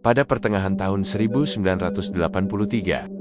Pada pertengahan tahun 1983,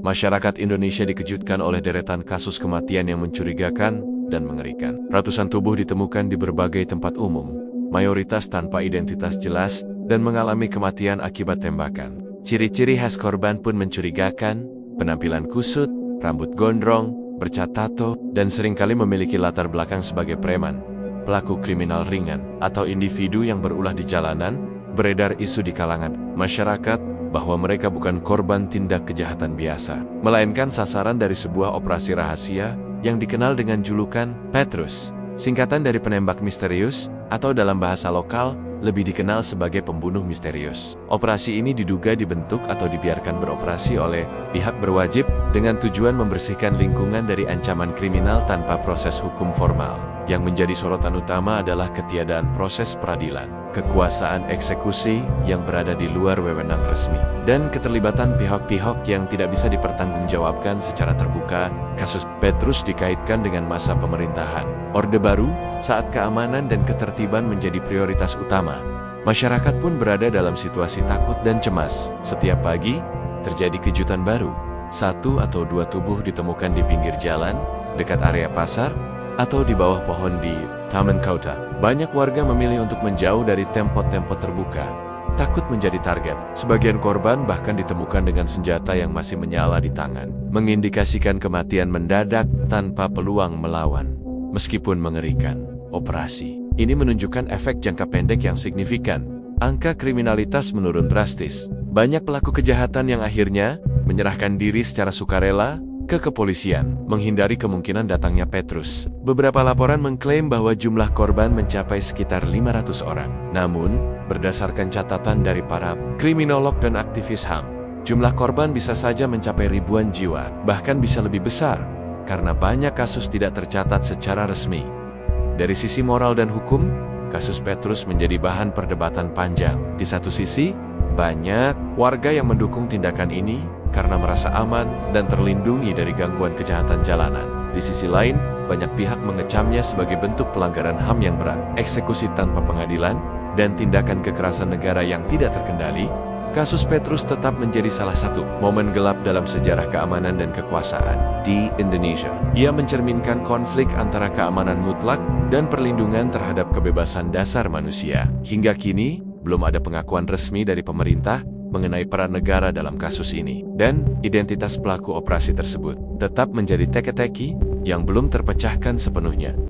masyarakat Indonesia dikejutkan oleh deretan kasus kematian yang mencurigakan dan mengerikan. Ratusan tubuh ditemukan di berbagai tempat umum, mayoritas tanpa identitas jelas dan mengalami kematian akibat tembakan. Ciri-ciri khas korban pun mencurigakan, penampilan kusut, rambut gondrong, bercat tato, dan seringkali memiliki latar belakang sebagai preman, pelaku kriminal ringan, atau individu yang berulah di jalanan. Beredar isu di kalangan masyarakat bahwa mereka bukan korban tindak kejahatan biasa, melainkan sasaran dari sebuah operasi rahasia yang dikenal dengan julukan Petrus, singkatan dari penembak misterius, atau dalam bahasa lokal, lebih dikenal sebagai pembunuh misterius. Operasi ini diduga dibentuk atau dibiarkan beroperasi oleh pihak berwajib dengan tujuan membersihkan lingkungan dari ancaman kriminal tanpa proses hukum formal. Yang menjadi sorotan utama adalah ketiadaan proses peradilan, kekuasaan eksekusi yang berada di luar wewenang resmi, dan keterlibatan pihak-pihak yang tidak bisa dipertanggungjawabkan secara terbuka. Kasus Petrus dikaitkan dengan masa pemerintahan Orde Baru, saat keamanan dan ketertiban menjadi prioritas utama. Masyarakat pun berada dalam situasi takut dan cemas. Setiap pagi, terjadi kejutan baru. 1 atau 2 tubuh ditemukan di pinggir jalan, dekat area pasar, atau di bawah pohon di Taman Kota. Banyak warga memilih untuk menjauh dari tempat-tempat terbuka, takut menjadi target. Sebagian korban bahkan ditemukan dengan senjata yang masih menyala di tangan, mengindikasikan kematian mendadak tanpa peluang melawan. Meskipun mengerikan, operasi ini menunjukkan efek jangka pendek yang signifikan. Angka kriminalitas menurun drastis. Banyak pelaku kejahatan yang akhirnya menyerahkan diri secara sukarela ke kepolisian, menghindari kemungkinan datangnya Petrus. Beberapa laporan mengklaim bahwa jumlah korban mencapai sekitar 500 orang. Namun, berdasarkan catatan dari para kriminolog dan aktivis HAM, jumlah korban bisa saja mencapai ribuan jiwa, bahkan bisa lebih besar, karena banyak kasus tidak tercatat secara resmi. Dari sisi moral dan hukum, kasus Petrus menjadi bahan perdebatan panjang. Di satu sisi, banyak warga yang mendukung tindakan ini karena merasa aman dan terlindungi dari gangguan kejahatan jalanan. Di sisi lain, banyak pihak mengecamnya sebagai bentuk pelanggaran HAM yang berat, eksekusi tanpa pengadilan, dan tindakan kekerasan negara yang tidak terkendali. Kasus Petrus tetap menjadi salah satu momen gelap dalam sejarah keamanan dan kekuasaan di Indonesia. Ia mencerminkan konflik antara keamanan mutlak dan perlindungan terhadap kebebasan dasar manusia. Hingga kini, belum ada pengakuan resmi dari pemerintah mengenai peran negara dalam kasus ini, dan identitas pelaku operasi tersebut tetap menjadi teka-teki yang belum terpecahkan sepenuhnya.